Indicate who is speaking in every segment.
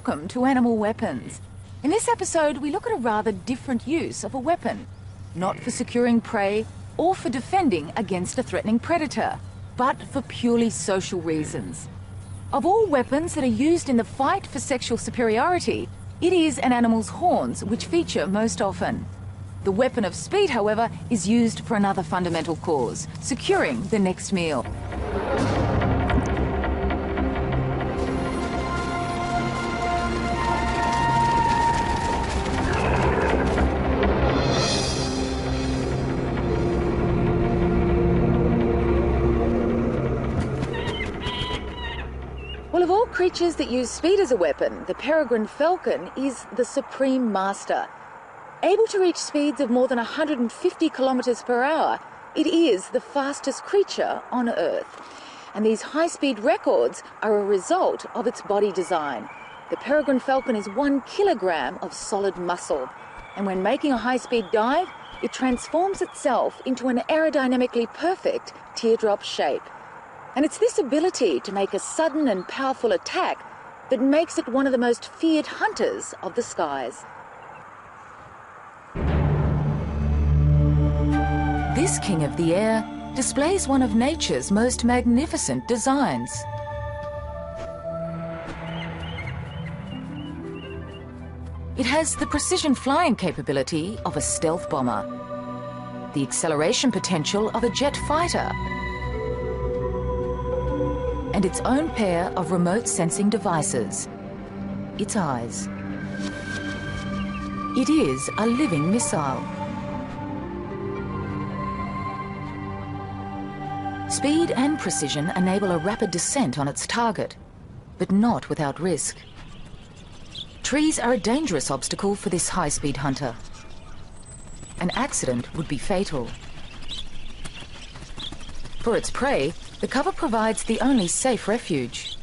Speaker 1: welcome to Animal Weapons. In this episode, we look at a rather different use of a weapon. Not for securing prey or for defending against a threatening predator, but for purely social reasons. Of all weapons that are used in the fight for sexual superiority, it is an animal's horns which feature most often. The weapon of speed, however, is used for another fundamental cause, securing the next meal. Well, of all creatures that use speed as a weapon, the peregrine falcon is the supreme master. Able to reach speeds of more than 150 kilometers per hour, it is the fastest creature on Earth. And these high-speed records are a result of its body design. The peregrine falcon is 1 kilogram of solid muscle. And when making a high-speed dive, it transforms itself into an aerodynamically perfect teardrop shape. And it's this ability to make a sudden and powerful attack that makes it one of the most feared hunters of the skies. This king of the air displays one of nature's most magnificent designs. It has the precision flying capability of a stealth bomber, the acceleration potential of a jet fighter, and its own pair of remote sensing devices, its eyes. It is a living missile. Speed and precision enable a rapid descent on its target, but not without risk. Trees are a dangerous obstacle for this high-speed hunter. An accident would be fatal. For its prey, the cover provides the only safe refuge.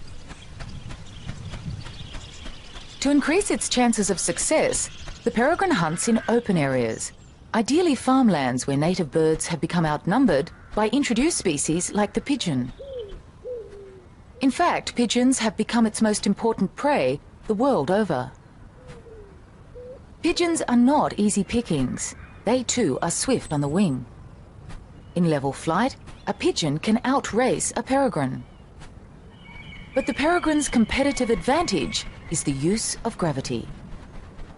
Speaker 1: To increase its chances of success, the peregrine hunts in open areas, ideally farmlands where native birds have become outnumbered by introduced species like the pigeon. In fact, pigeons have become its most important prey the world over. Pigeons are not easy pickings. They too are swift on the wing. In level flight, a pigeon can outrace a peregrine. But the peregrine's competitive advantage is the use of gravity.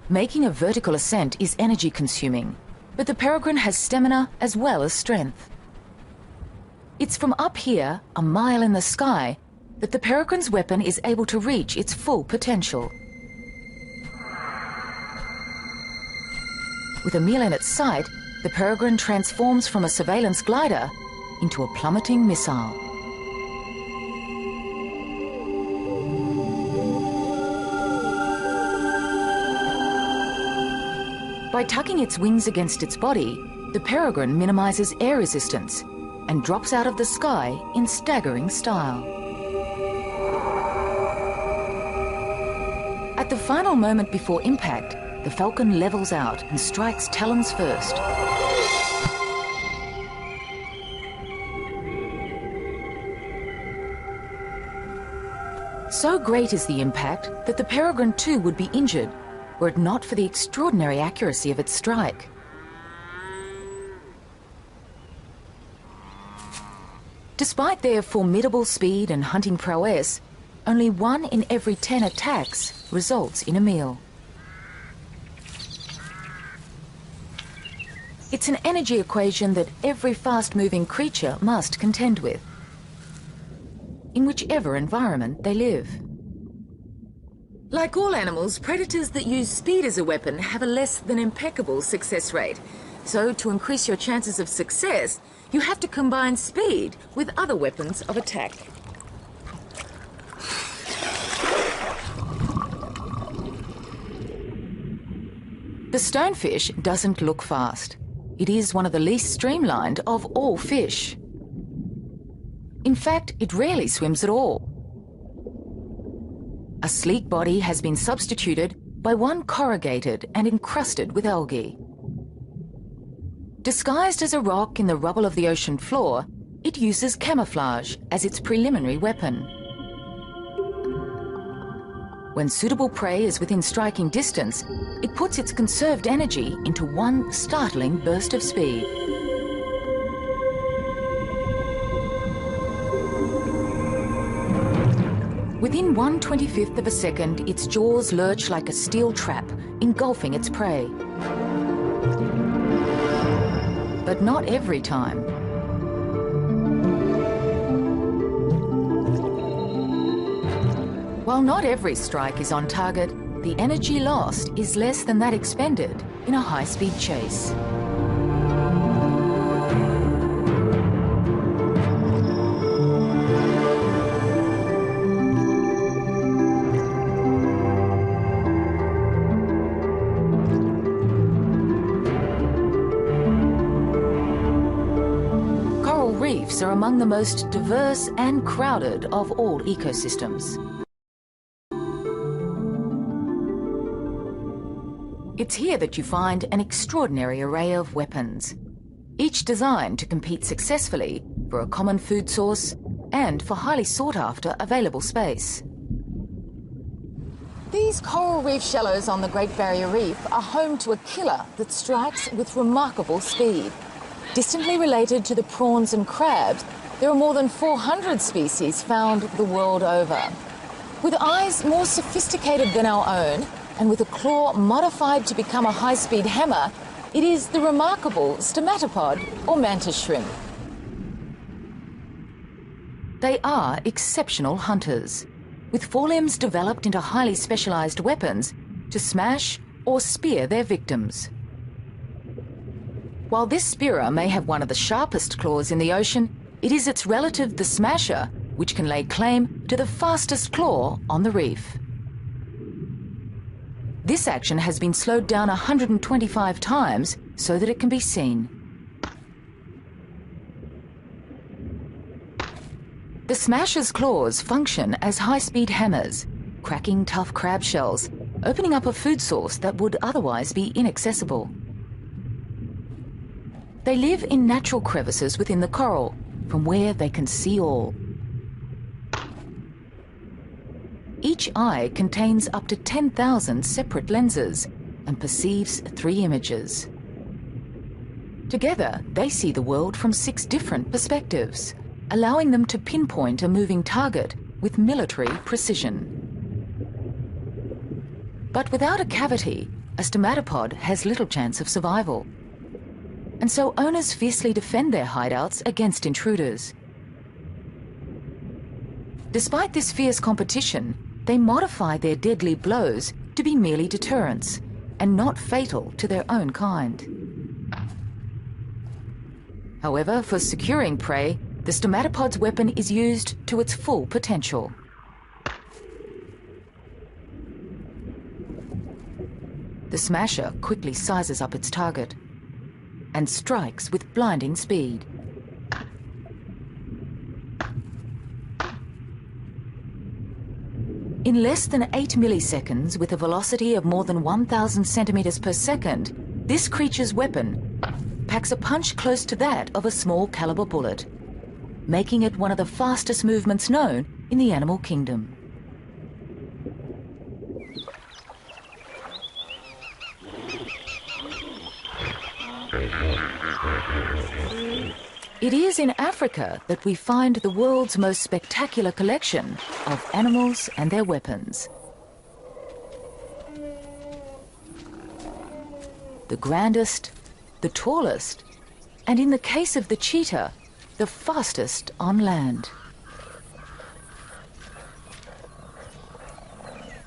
Speaker 1: Making a vertical ascent is energy-consuming, but the peregrine has stamina as well as strength. It's from up here, a mile in the sky, that the peregrine's weapon is able to reach its full potential. With a meal in its sight, the peregrine transforms from a surveillance glider into a plummeting missile. By tucking its wings against its body, the peregrine minimizes air resistance and drops out of the sky in staggering style. At the final moment before impact, the falcon levels out and strikes talons first. So great is the impact that the peregrine too would be injured were it not for the extraordinary accuracy of its strike. Despite their formidable speed and hunting prowess, only 1 in every 10 attacks results in a meal. It's an energy equation that every fast-moving creature must contend with, in whichever environment they live. Like all animals, predators that use speed as a weapon have a less than impeccable success rate. So, to increase your chances of success, you have to combine speed with other weapons of attack. The stonefish doesn't look fast. It is one of the least streamlined of all fish. In fact, it rarely swims at all. A sleek body has been substituted by one corrugated and encrusted with algae. Disguised as a rock in the rubble of the ocean floor, it uses camouflage as its preliminary weapon. When suitable prey is within striking distance, it puts its conserved energy into one startling burst of speed. Within 1/25th of a second, its jaws lurch like a steel trap, engulfing its prey. But not every time. While not every strike is on target, the energy lost is less than that expended in a high-speed chase. Coral reefs are among the most diverse and crowded of all ecosystems. It's here that you find an extraordinary array of weapons, each designed to compete successfully for a common food source and for highly sought-after available space. These coral reef shallows on the Great Barrier Reef are home to a killer that strikes with remarkable speed. Distantly related to the prawns and crabs, there are more than 400 species found the world over. With eyes more sophisticated than our own, and with a claw modified to become a high-speed hammer, it is the remarkable stomatopod or mantis shrimp. They are exceptional hunters, with forelimbs developed into highly specialised weapons to smash or spear their victims. While this spearer may have one of the sharpest claws in the ocean, it is its relative, the smasher, which can lay claim to the fastest claw on the reef. This action has been slowed down 125 times so that it can be seen. The smasher's claws function as high-speed hammers, cracking tough crab shells, opening up a food source that would otherwise be inaccessible. They live in natural crevices within the coral, from where they can see all. Each eye contains up to 10,000 separate lenses and perceives 3 images. Together, they see the world from 6 different perspectives, allowing them to pinpoint a moving target with military precision. But without a cavity, a stomatopod has little chance of survival. And so owners fiercely defend their hideouts against intruders. Despite this fierce competition, they modify their deadly blows to be merely deterrents and not fatal to their own kind. However, for securing prey, the stomatopod's weapon is used to its full potential. The smasher quickly sizes up its target and strikes with blinding speed. In less than 8 milliseconds, with a velocity of more than 1,000 centimeters per second, this creature's weapon packs a punch close to that of a small caliber bullet, making it one of the fastest movements known in the animal kingdom. It is in Africa that we find the world's most spectacular collection of animals and their weapons. The grandest, the tallest, and in the case of the cheetah, the fastest on land.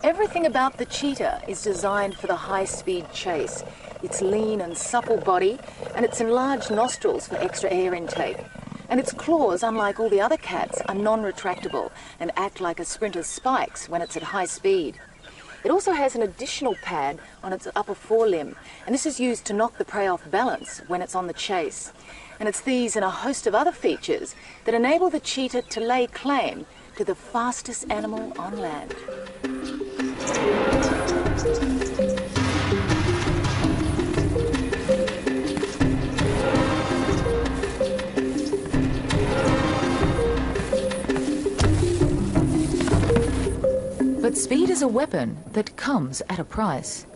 Speaker 1: Everything about the cheetah is designed for the high-speed chase. Its lean and supple body, and its enlarged nostrils for extra air intake. And its claws, unlike all the other cats, are non-retractable and act like a sprinter's spikes when it's at high speed. It also has an additional pad on its upper forelimb, and this is used to knock the prey off balance when it's on the chase. And it's these and a host of other features that enable the cheetah to lay claim to the fastest animal on land. But speed is a weapon that comes at a price.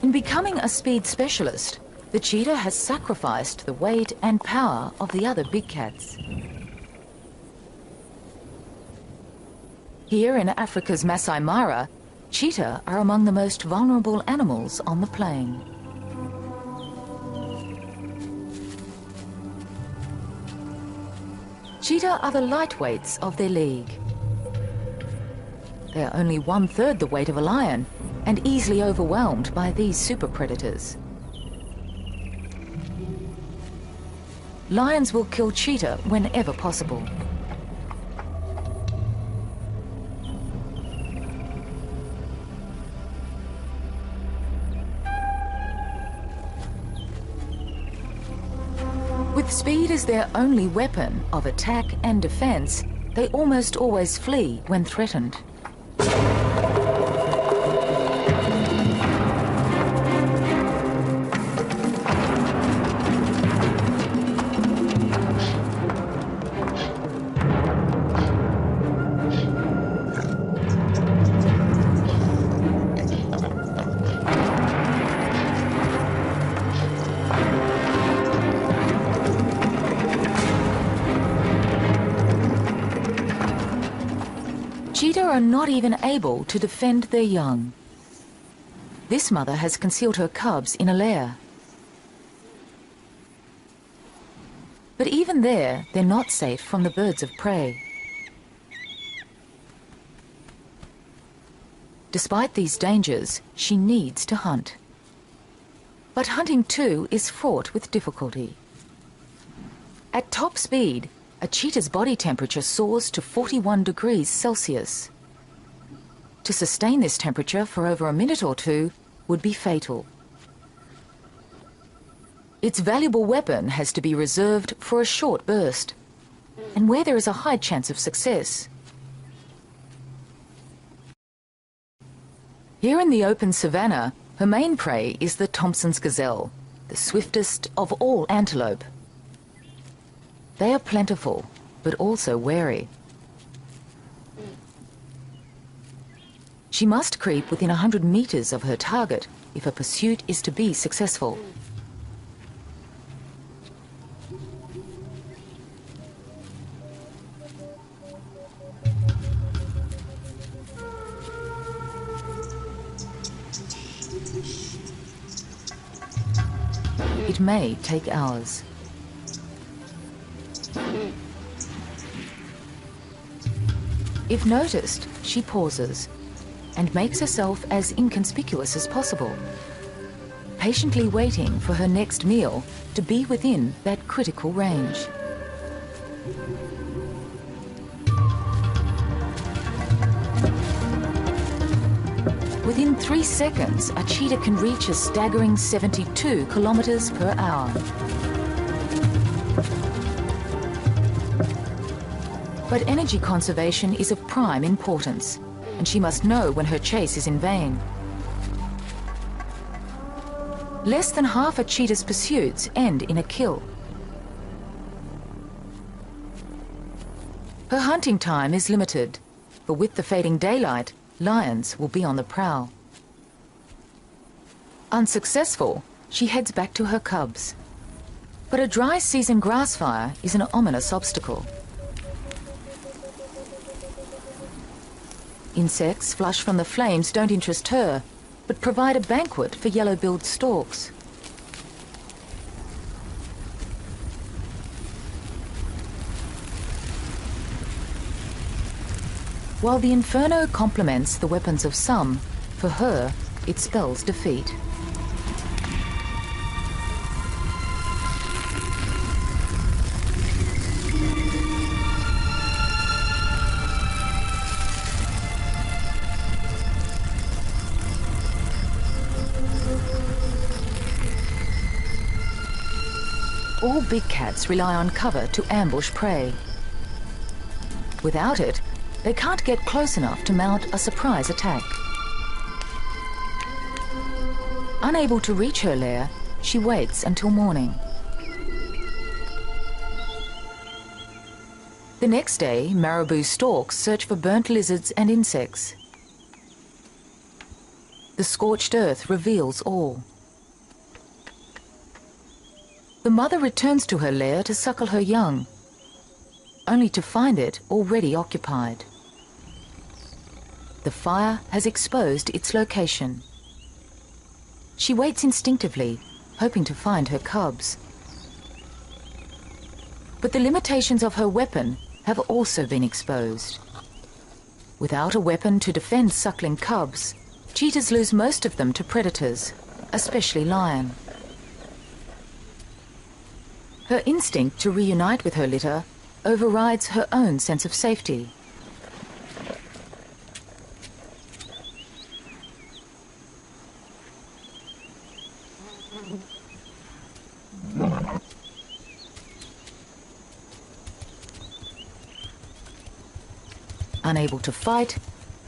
Speaker 1: In becoming a speed specialist, the cheetah has sacrificed the weight and power of the other big cats. Here in Africa's Masai Mara, cheetah are among the most vulnerable animals on the plain. Cheetah are the lightweights of their league. They are only 1/3 the weight of a lion and easily overwhelmed by these super predators. Lions will kill cheetah whenever possible. With speed as their only weapon of attack and defense, they almost always flee when threatened. Cheetah are not even able to defend their young. This mother has concealed her cubs in a lair. But even there, they're not safe from the birds of prey. Despite these dangers, she needs to hunt. But hunting too is fraught with difficulty. At top speed, a cheetah's body temperature soars to 41 degrees Celsius. To sustain this temperature for over a minute or two would be fatal. Its valuable weapon has to be reserved for a short burst, and where there is a high chance of success. Here in the open savanna, her main prey is the Thompson's gazelle, the swiftest of all antelope. They are plentiful, but also wary. She must creep within 100 meters of her target if her pursuit is to be successful. It may take hours. If noticed, she pauses and makes herself as inconspicuous as possible, patiently waiting for her next meal to be within that critical range. Within 3 seconds, a cheetah can reach a staggering 72 kilometers per hour. But energy conservation is of prime importance, and she must know when her chase is in vain. Less than half a cheetah's pursuits end in a kill. Her hunting time is limited, but with the fading daylight, lions will be on the prowl. Unsuccessful, she heads back to her cubs. But a dry season grass fire is an ominous obstacle. Insects flush from the flames don't interest her, but provide a banquet for yellow-billed storks. While the inferno complements the weapons of some, for her, it spells defeat. All big cats rely on cover to ambush prey. Without it, they can't get close enough to mount a surprise attack. Unable to reach her lair, she waits until morning. The next day, marabou storks search for burnt lizards and insects. The scorched earth reveals all. The mother returns to her lair to suckle her young, only to find it already occupied. The fire has exposed its location. She waits instinctively, hoping to find her cubs. But the limitations of her weapon have also been exposed. Without a weapon to defend suckling cubs, cheetahs lose most of them to predators, especially lion. Her instinct to reunite with her litter overrides her own sense of safety. Unable to fight,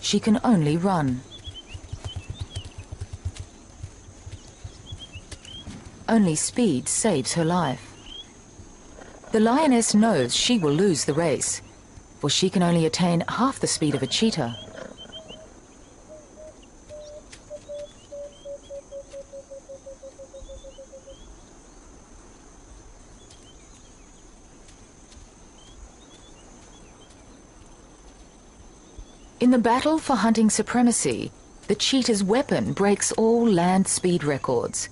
Speaker 1: she can only run. Only speed saves her life. The lioness knows she will lose the race, for she can only attain half the speed of a cheetah. In the battle for hunting supremacy, the cheetah's weapon breaks all land speed records.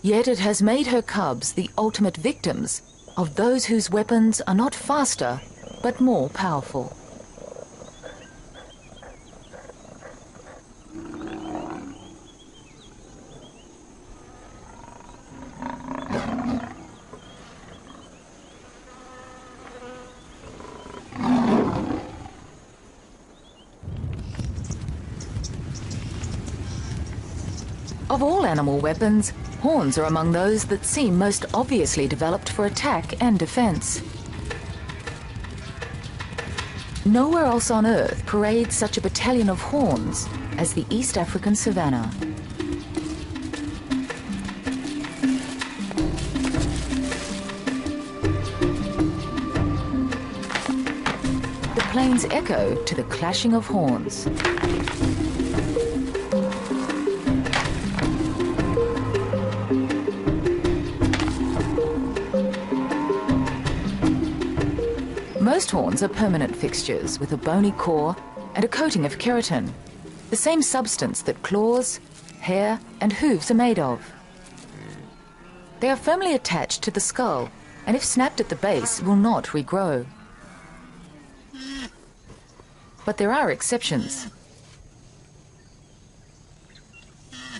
Speaker 1: Yet it has made her cubs the ultimate victims of those whose weapons are not faster, but more powerful. Of all animal weapons, horns are among those that seem most obviously developed for attack and defense. Nowhere else on Earth parades such a battalion of horns as the East African savanna. The plains echo to the clashing of horns. Most horns are permanent fixtures with a bony core and a coating of keratin, the same substance that claws, hair and hooves are made of. They are firmly attached to the skull and if snapped at the base will not regrow. But there are exceptions.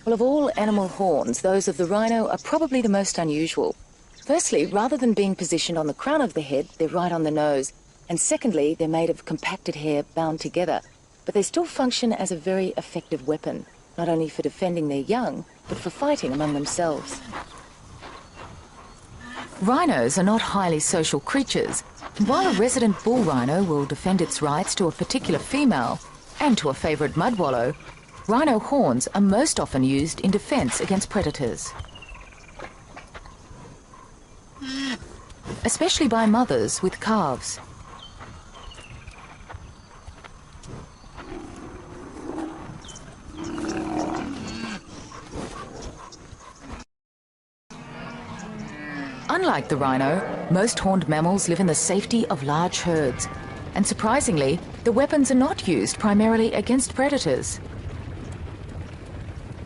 Speaker 1: Well, of all animal horns, those of the rhino are probably the most unusual. Firstly, rather than being positioned on the crown of the head, they're right on the nose. And secondly, they're made of compacted hair bound together. But they still function as a very effective weapon, not only for defending their young, but for fighting among themselves. Rhinos are not highly social creatures. And while a resident bull rhino will defend its rights to a particular female and to a favourite mudwallow, rhino horns are most often used in defence against predators. Especially by mothers with calves. Unlike the rhino, most horned mammals live in the safety of large herds. And surprisingly, the weapons are not used primarily against predators.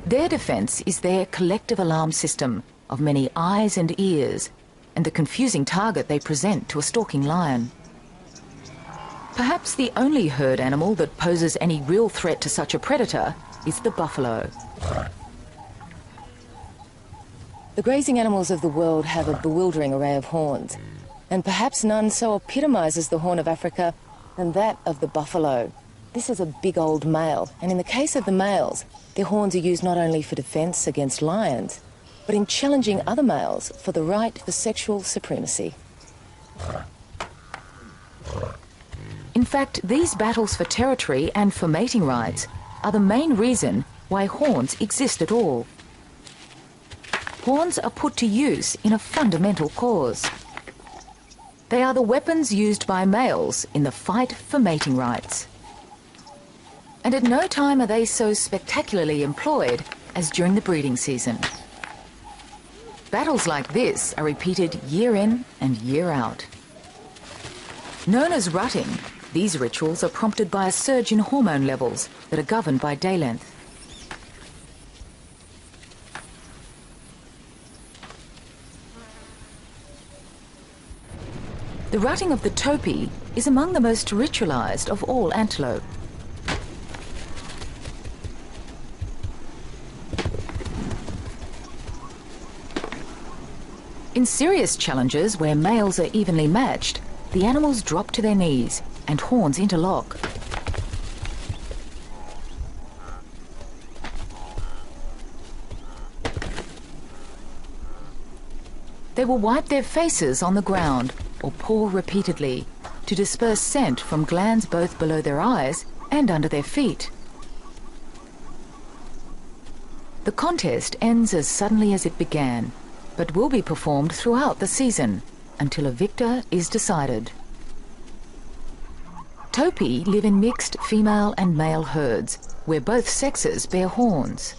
Speaker 1: Their defence is their collective alarm system of many eyes and ears, and the confusing target they present to a stalking lion. Perhaps the only herd animal that poses any real threat to such a predator is the buffalo. The grazing animals of the world have a bewildering array of horns, and perhaps none so epitomises the horn of Africa than that of the buffalo. This is a big old male, and in the case of the males, their horns are used not only for defence against lions, but in challenging other males for the right for sexual supremacy. In fact, these battles for territory and for mating rights are the main reason why horns exist at all. Horns are put to use in a fundamental cause. They are the weapons used by males in the fight for mating rights. And at no time are they so spectacularly employed as during the breeding season. Battles like this are repeated year in and year out. Known as rutting, these rituals are prompted by a surge in hormone levels that are governed by day length. The rutting of the topee is among the most ritualized of all antelope. In serious challenges where males are evenly matched, the animals drop to their knees and horns interlock. They will wipe their faces on the ground or paw repeatedly to disperse scent from glands both below their eyes and under their feet. The contest ends as suddenly as it began, but will be performed throughout the season until a victor is decided. Topee live in mixed female and male herds where both sexes bear horns.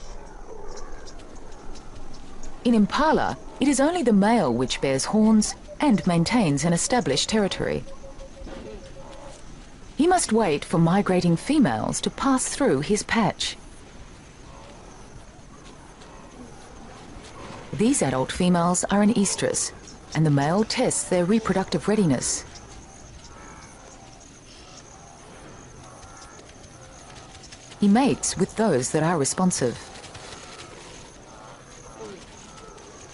Speaker 1: In impala, it is only the male which bears horns and maintains an established territory. He must wait for migrating females to pass through his patch. These adult females are in estrus, and the male tests their reproductive readiness. He mates with those that are responsive.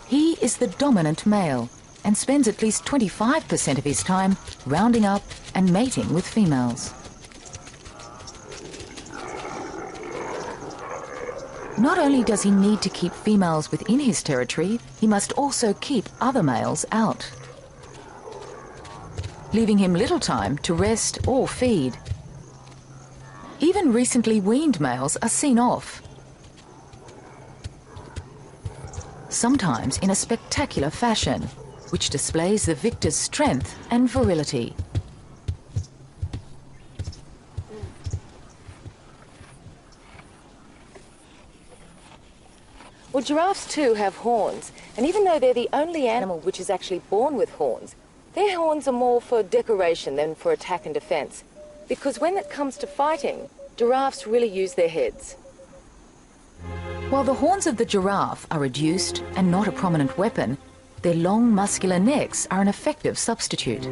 Speaker 1: He is the dominant male and spends at least 25% of his time rounding up and mating with females. Not only does he need to keep females within his territory, he must also keep other males out, leaving him little time to rest or feed. Even recently weaned males are seen off, sometimes in a spectacular fashion, which displays the victor's strength and virility.
Speaker 2: Well, giraffes too have horns, and even though they're the only animal which is actually born with horns, their horns are more for decoration than for attack and defense. Because when it comes to fighting, giraffes really use their heads.
Speaker 1: While the horns of the giraffe are reduced and not a prominent weapon, their long muscular necks are an effective substitute.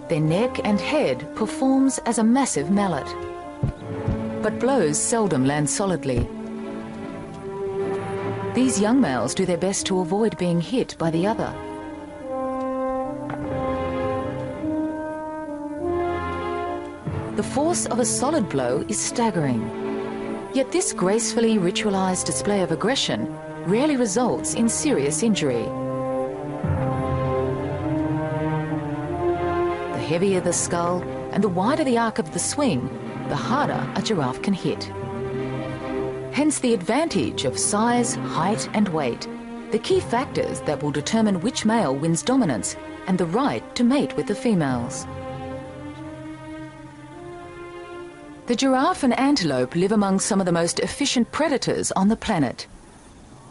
Speaker 1: Their neck and head performs as a massive mallet, but blows seldom land solidly. These young males do their best to avoid being hit by the other. The force of a solid blow is staggering, yet this gracefully ritualized display of aggression rarely results in serious injury. The heavier the skull and the wider the arc of the swing, the harder a giraffe can hit. Hence the advantage of size, height and weight, the key factors that will determine which male wins dominance and the right to mate with the females. The giraffe and antelope live among some of the most efficient predators on the planet.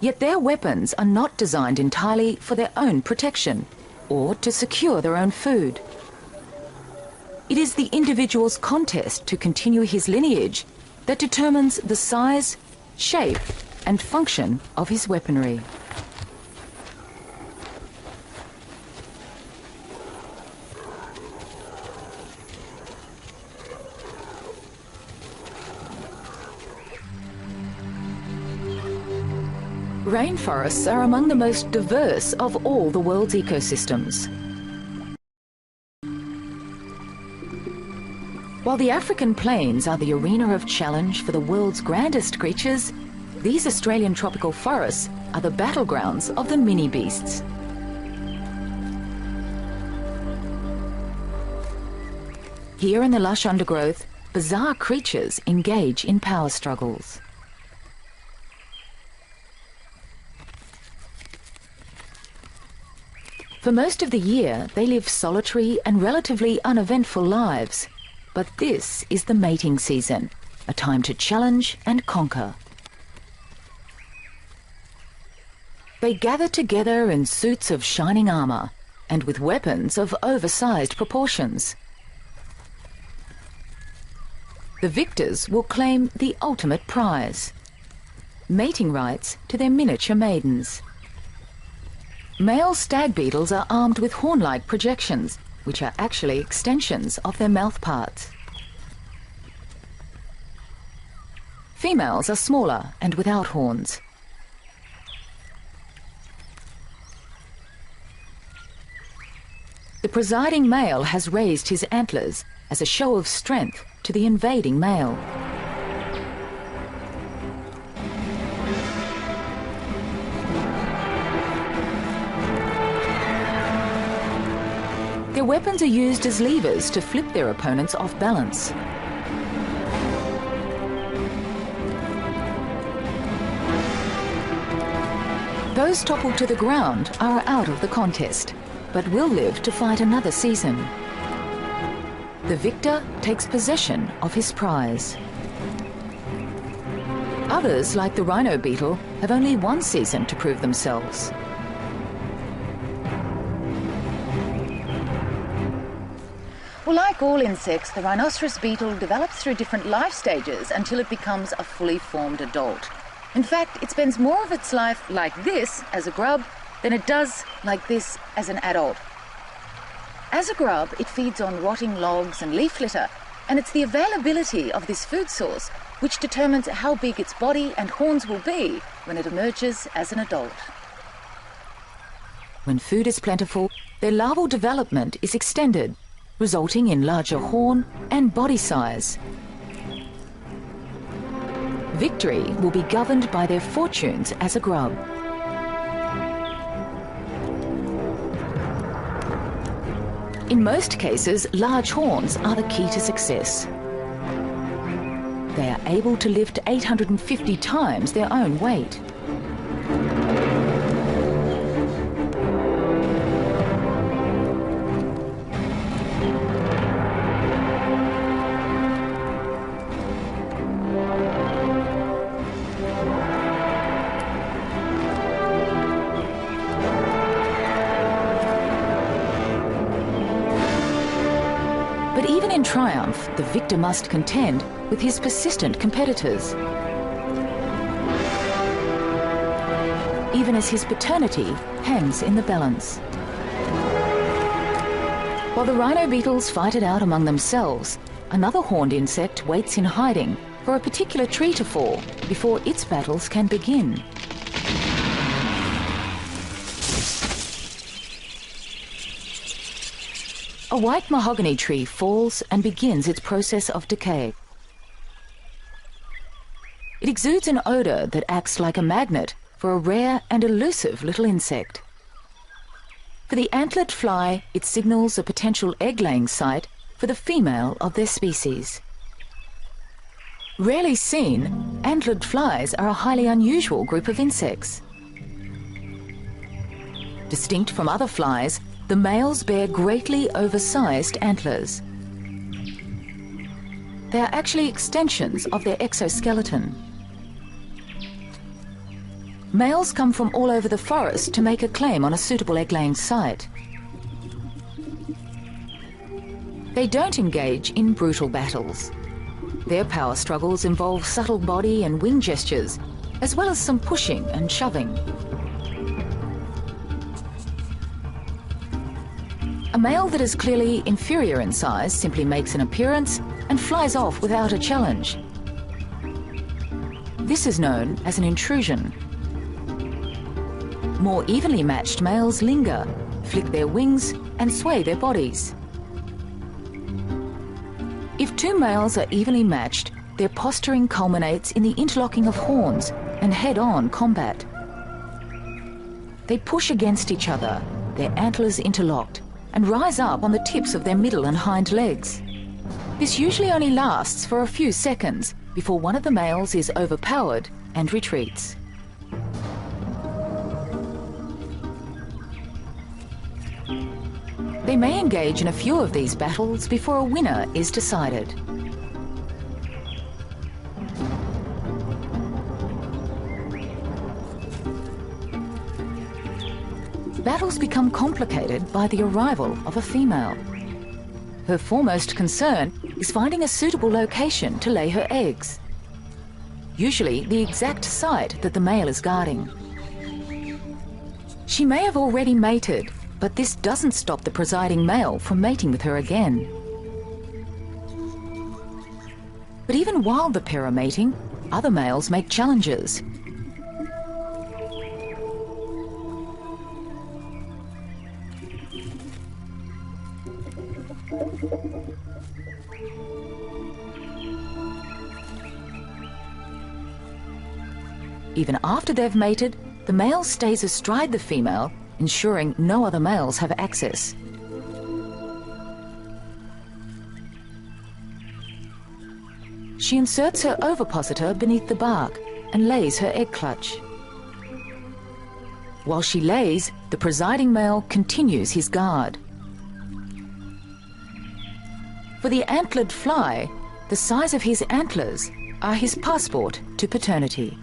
Speaker 1: Yet their weapons are not designed entirely for their own protection or to secure their own food. It is the individual's contest to continue his lineage that determines the size, shape and function of his weaponry. Rainforests are among the most diverse of all the world's ecosystems. While the African plains are the arena of challenge for the world's grandest creatures, these Australian tropical forests are the battlegrounds of the mini-beasts. Here in the lush undergrowth, bizarre creatures engage in power struggles. For most of the year, they live solitary and relatively uneventful lives. But this is the mating season, a time to challenge and conquer. They gather together in suits of shining armour and with weapons of oversized proportions. The victors will claim the ultimate prize: mating rights to their miniature maidens. Male stag beetles are armed with horn-like projections, which are actually extensions of their mouth parts. Females are smaller and without horns. The presiding male has raised his antlers as a show of strength to the invading male. Their weapons are used as levers to flip their opponents off balance. Those toppled to the ground are out of the contest, but will live to fight another season. The victor takes possession of his prize. Others, like the rhino beetle, have only one season to prove themselves.
Speaker 3: Well, like all insects, the rhinoceros beetle develops through different life stages until it becomes a fully formed adult. In fact, it spends more of its life like this as a grub than it does like this as an adult. As a grub, it feeds on rotting logs and leaf litter, and it's the availability of this food source which determines how big its body and horns will be when it emerges as an adult.
Speaker 1: When food is plentiful, their larval development is extended, resulting in larger horn and body size. Victory will be governed by their fortunes as a grub. In most cases, large horns are the key to success. They are able to lift 850 times their own weight. But even in triumph, the victor must contend with his persistent competitors. Even as his paternity hangs in the balance. While the rhino beetles fight it out among themselves, another horned insect waits in hiding for a particular tree to fall before its battles can begin. A white mahogany tree falls and begins its process of decay. It exudes an odour that acts like a magnet for a rare and elusive little insect. For the antlered fly, it signals a potential egg-laying site for the female of their species. Rarely seen, antlered flies are a highly unusual group of insects. Distinct from other flies, the males bear greatly oversized antlers. They are actually extensions of their exoskeleton. Males come from all over the forest to make a claim on a suitable egg-laying site. They don't engage in brutal battles. Their power struggles involve subtle body and wing gestures, as well as some pushing and shoving. A male that is clearly inferior in size simply makes an appearance and flies off without a challenge. This is known as an intrusion. More evenly matched males linger, flick their wings and sway their bodies. If two males are evenly matched, their posturing culminates in the interlocking of horns and head-on combat. They push against each other, their antlers interlocked, and rise up on the tips of their middle and hind legs. This usually only lasts for a few seconds before one of the males is overpowered and retreats.
Speaker 3: They may engage in a few of these battles before a winner is decided. Battles become complicated by the arrival of a female. Her foremost concern is finding a suitable location to lay her eggs, usually the exact site that the male is guarding. She may have already mated, but this doesn't stop the presiding male from mating with her again. But even while the pair are mating, other males make challenges. Even after they've mated, the male stays astride the female, ensuring no other males have access. She inserts her ovipositor beneath the bark and lays her egg clutch. While she lays, the presiding male continues his guard. For the antlered fly, the size of his antlers are his passport to paternity.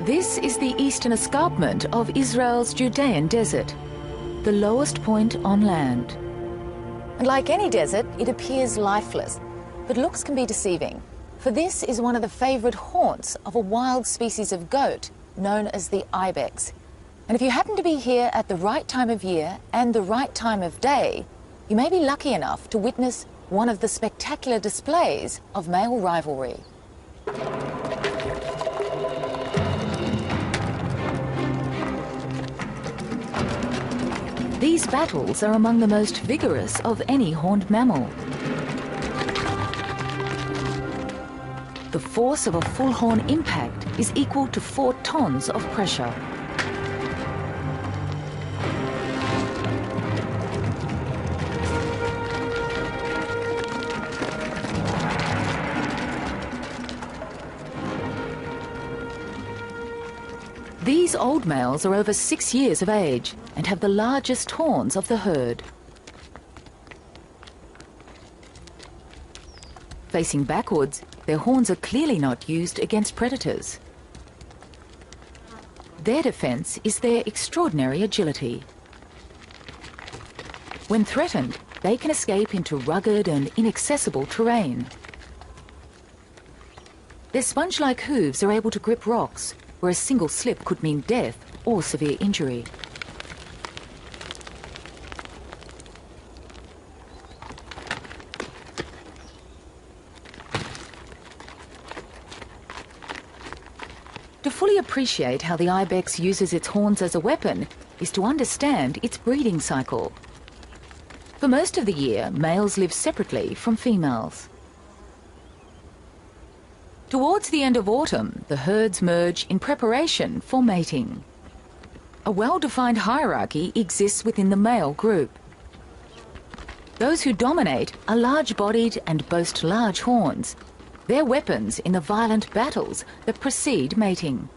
Speaker 3: This is the eastern escarpment of Israel's Judean desert, the lowest point on land.
Speaker 1: And like any desert, it appears lifeless, but looks can be deceiving. For this is one of the favourite haunts of a wild species of goat known as the ibex. And if you happen to be here at the right time of year and the right time of day, you may be lucky enough to witness one of the spectacular displays of male rivalry.
Speaker 3: These battles are among the most vigorous of any horned mammal. The force of a full horn impact is equal to 4 tons of pressure. These old males are over 6 years of age and have the largest horns of the herd. Facing backwards, their horns are clearly not used against predators. Their defense is their extraordinary agility. When threatened, they can escape into rugged and inaccessible terrain. Their sponge-like hooves are able to grip rocks, where a single slip could mean death or severe injury. To fully appreciate how the ibex uses its horns as a weapon is to understand its breeding cycle. For most of the year, males live separately from females. Towards the end of autumn, the herds merge in preparation for mating. A well-defined hierarchy exists within the male group. Those who dominate are large-bodied and boast large horns. They're weapons in the violent battles that precede mating.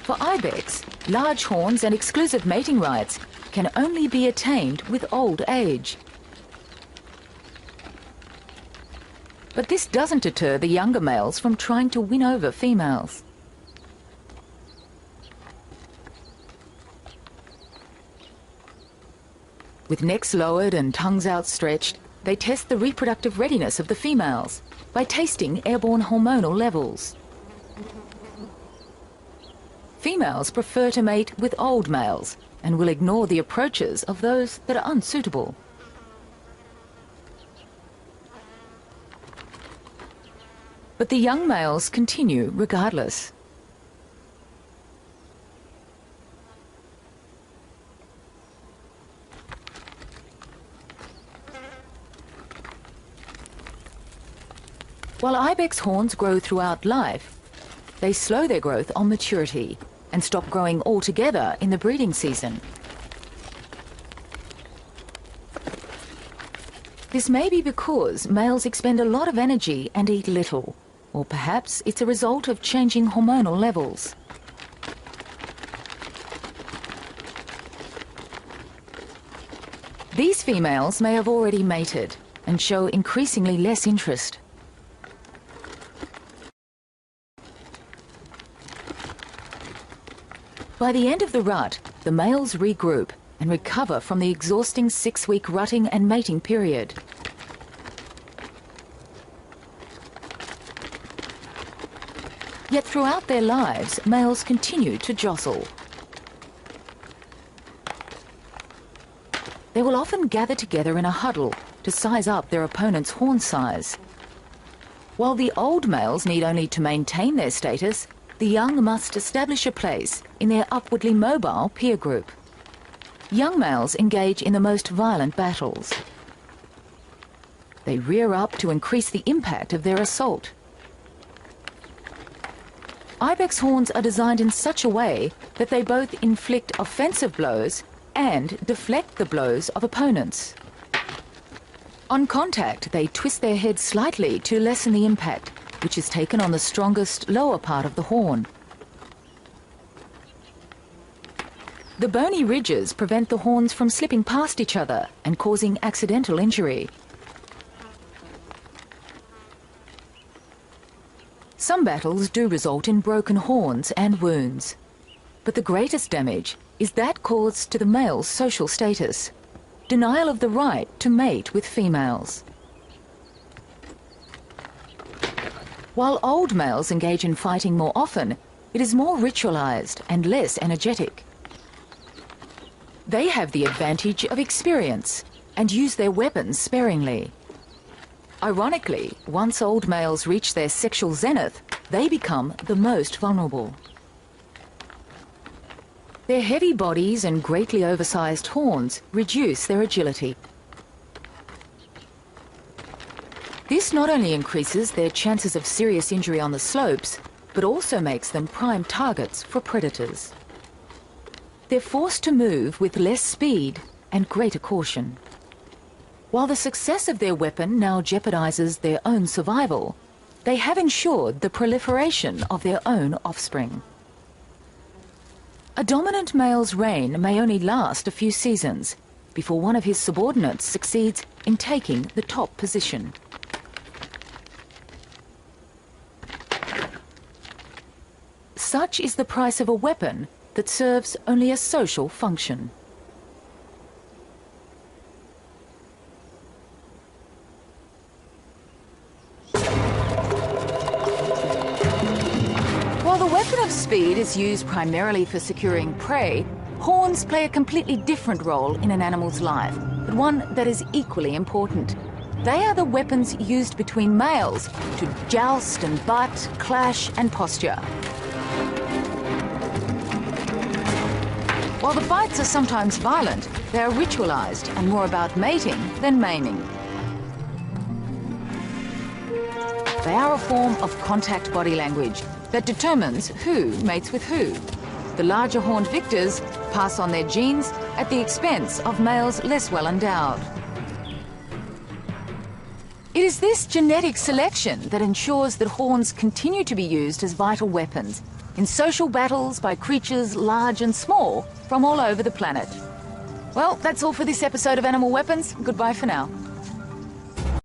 Speaker 3: For ibex, large horns and exclusive mating rights can only be attained with old age. But this doesn't deter the younger males from trying to win over females. With necks lowered and tongues outstretched, they test the reproductive readiness of the females by tasting airborne hormonal levels. Females prefer to mate with old males and will ignore the approaches of those that are unsuitable. But the young males continue regardless. While ibex horns grow throughout life, they slow their growth on maturity and stop growing altogether in the breeding season. This may be because males expend a lot of energy and eat little, or perhaps it's a result of changing hormonal levels. These females may have already mated and show increasingly less interest. By the end of the rut, the males regroup and recover from the exhausting 6-week rutting and mating period. Yet throughout their lives, males continue to jostle. They will often gather together in a huddle to size up their opponent's horn size. While the old males need only to maintain their status, the young must establish a place in their upwardly mobile peer group. Young males engage in the most violent battles. They rear up to increase the impact of their assault. Ibex horns are designed in such a way that they both inflict offensive blows and deflect the blows of opponents. On contact, they twist their heads slightly to lessen the impact, which is taken on the strongest lower part of the horn. The bony ridges prevent the horns from slipping past each other and causing accidental injury. Some battles do result in broken horns and wounds, but the greatest damage is that caused to the male's social status, denial of the right to mate with females. While old males engage in fighting more often, it is more ritualized and less energetic. They have the advantage of experience and use their weapons sparingly. Ironically, once old males reach their sexual zenith, they become the most vulnerable. Their heavy bodies and greatly oversized horns reduce their agility. This not only increases their chances of serious injury on the slopes, but also makes them prime targets for predators. They're forced to move with less speed and greater caution. While the success of their weapon now jeopardizes their own survival, they have ensured the proliferation of their own offspring. A dominant male's reign may only last a few seasons before one of his subordinates succeeds in taking the top position. Such is the price of a weapon that serves only a social function. While the weapon of speed is used primarily for securing prey, horns play a completely different role in an animal's life, but one that is equally important. They are the weapons used between males to joust and butt, clash and posture. While the fights are sometimes violent, they are ritualized and more about mating than maiming. They are a form of contact body language that determines who mates with who. The larger horned victors pass on their genes at the expense of males less well endowed. It is this genetic selection that ensures that horns continue to be used as vital weapons in social battles by creatures large and small from all over the planet. Well, that's all for this episode of Animal Weapons. Goodbye for now.